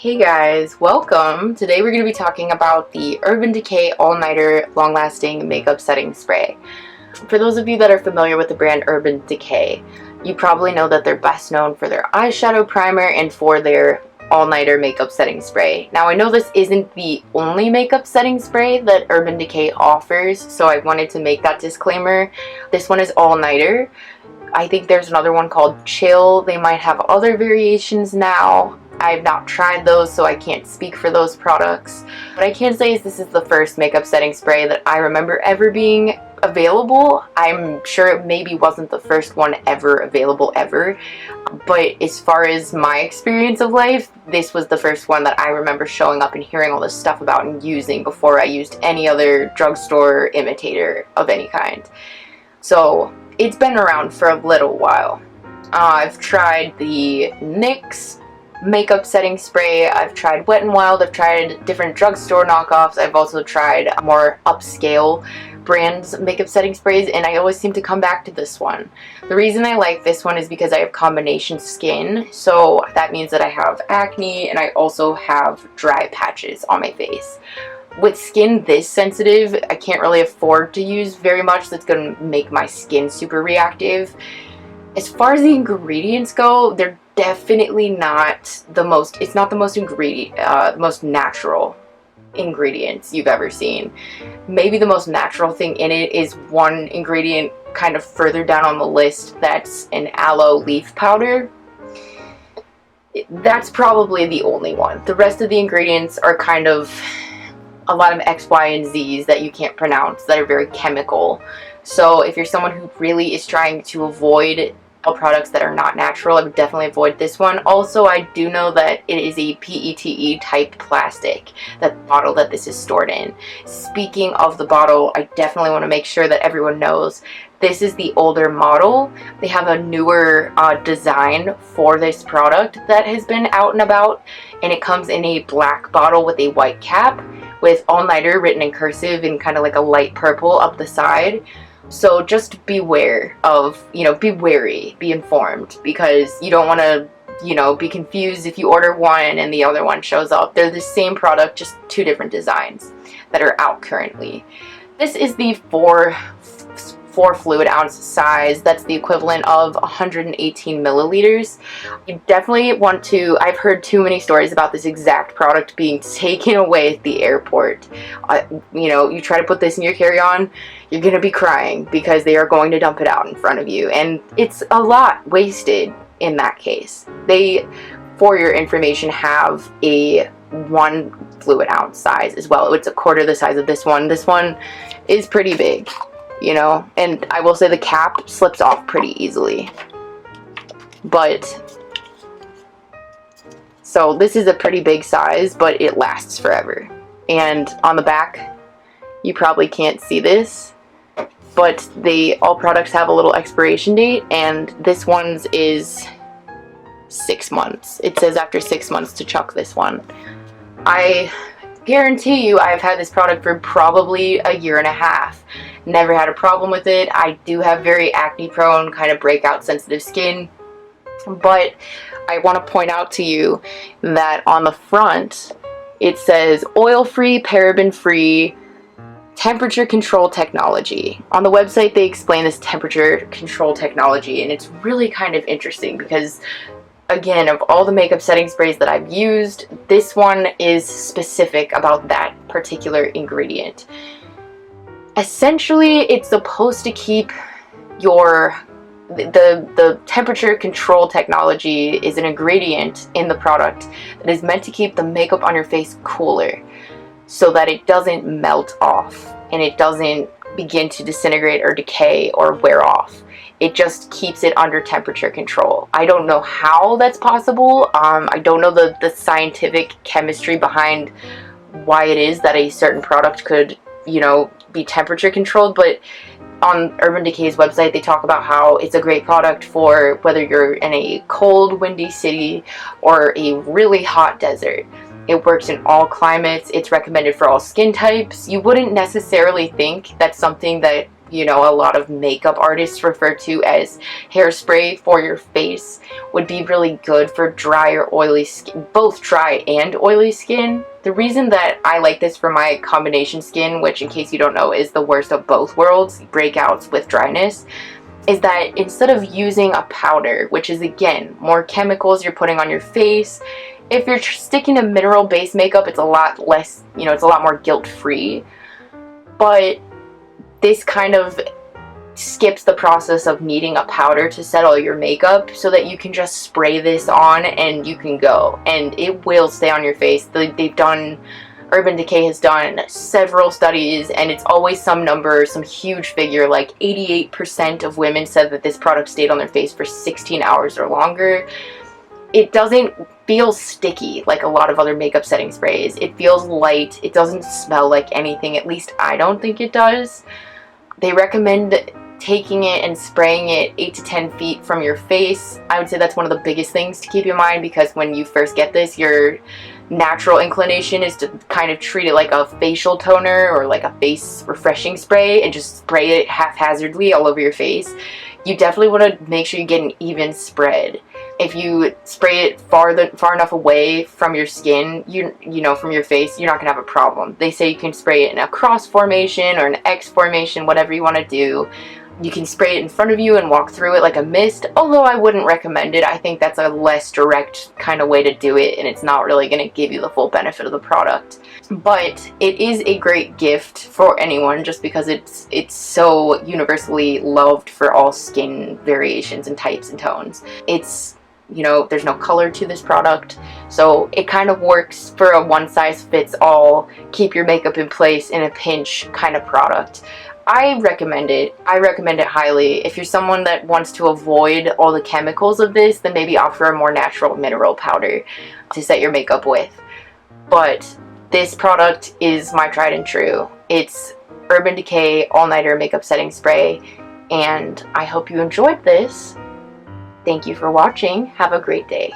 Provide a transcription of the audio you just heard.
Hey guys, welcome! Today we're going to be talking about the Urban Decay All-Nighter Long-Lasting Makeup Setting Spray. For those of you that are familiar with the brand Urban Decay, you probably know that they're best known for their eyeshadow primer and for their all-nighter makeup setting spray. Now I know this isn't the only makeup setting spray that Urban Decay offers, so I wanted to make that disclaimer. This one is all-nighter. I think there's another one called Chill. They might have other variations now. I've not tried those, so I can't speak for those products. What I can say is this is the first makeup setting spray that I remember ever being available. I'm sure it maybe wasn't the first one ever available ever, but as far as my experience of life, this was the first one that I remember showing up and hearing all this stuff about and using before I used any other drugstore imitator of any kind. So it's been around for a little while. I've tried the NYX makeup setting spray, I've tried Wet n Wild, I've tried different drugstore knockoffs, I've also tried more upscale brands makeup setting sprays, and I always seem to come back to this one. The reason I like this one is because I have combination skin, so that means that I have acne and I also have dry patches on my face. With skin this sensitive, I can't really afford to use very much that's going to make my skin super reactive. As far as the ingredients go, they're definitely not the most, it's not the most most natural ingredients you've ever seen. Maybe the most natural thing in it is one ingredient kind of further down on the list, that's an aloe leaf powder. That's probably the only one. The rest of the ingredients are kind of a lot of X, Y, and Z's that you can't pronounce that are very chemical. So if you're someone who really is trying to avoid all products that are not natural, I would definitely avoid this one. Also, I do know that it is a PETE type plastic, that bottle that this is stored in. Speaking of the bottle, I definitely want to make sure that everyone knows this is the older model. They have a newer design for this product that has been out and about, and it comes in a black bottle with a white cap with all-nighter written in cursive and kind of like a light purple up the side. So just beware of, be wary, be informed, because you don't want to, be confused if you order one and the other one shows up. They're the same product, just two different designs that are out currently. This is the 4 fluid ounce size. That's the equivalent of 118 milliliters. You definitely want to, I've heard too many stories about this exact product being taken away at the airport. You try to put this in your carry-on, you're gonna be crying because they are going to dump it out in front of you, and it's a lot wasted in that case. They, for your information, have a 1 fluid ounce size as well. It's a quarter the size of this one. This one is pretty big, and I will say the cap slips off pretty easily. But so this is a pretty big size, but it lasts forever. And on the back, you probably can't see this, but all products have a little expiration date, and this one's is 6 months. It says after 6 months to chuck this one. I guarantee you I've had this product for probably a year and a half. Never had a problem with it. I do have very acne prone, kind of breakout sensitive skin, but I want to point out to you that on the front it says oil free, paraben free, temperature control technology. On the website they explain this temperature control technology, and it's really kind of interesting because, again, of all the makeup setting sprays that I've used, this one is specific about that particular ingredient. Essentially, it's supposed to keep the temperature control technology is an ingredient in the product that is meant to keep the makeup on your face cooler so that it doesn't melt off and it doesn't begin to disintegrate or decay or wear off. It just keeps it under temperature control. I don't know how that's possible. I don't know the scientific chemistry behind why it is that a certain product could, be temperature controlled, but on Urban Decay's website they talk about how it's a great product for whether you're in a cold, windy city or a really hot desert. It works in all climates. It's recommended for all skin types. You wouldn't necessarily think that's something that you know, a lot of makeup artists refer to as hairspray for your face, would be really good for dry or oily skin, both dry and oily skin. The reason that I like this for my combination skin, which in case you don't know is the worst of both worlds, breakouts with dryness, is that instead of using a powder, which is again more chemicals you're putting on your face, if you're sticking to mineral based makeup, it's a lot less, you know, it's a lot more guilt free. But this kind of skips the process of needing a powder to settle your makeup, so that you can just spray this on and you can go, and it will stay on your face. They've done, Urban Decay has done several studies, and it's always some number, some huge figure, like 88% of women said that this product stayed on their face for 16 hours or longer. It doesn't feel sticky like a lot of other makeup setting sprays. It feels light. It doesn't smell like anything. At least I don't think it does. They recommend taking it and spraying it 8 to 10 feet from your face. I would say that's one of the biggest things to keep in mind, because when you first get this, your natural inclination is to kind of treat it like a facial toner or like a face refreshing spray and just spray it haphazardly all over your face. You definitely want to make sure you get an even spread. If you spray it far enough away from your skin, you know, from your face, you're not gonna have a problem. They say you can spray it in a cross formation or an X formation, whatever you want to do. You can spray it in front of you and walk through it like a mist, although I wouldn't recommend it. I think that's a less direct kind of way to do it, and it's not really going to give you the full benefit of the product. But it is a great gift for anyone, just because it's so universally loved for all skin variations and types and tones. It's, you know, there's no color to this product, so it kind of works for a one-size-fits-all, keep your makeup in place in a pinch kind of product. I recommend it. I recommend it highly. If you're someone that wants to avoid all the chemicals of this, then maybe opt for a more natural mineral powder to set your makeup with. But this product is my tried and true. It's Urban Decay All-Nighter Makeup Setting Spray, and I hope you enjoyed this. Thank you for watching. Have a great day.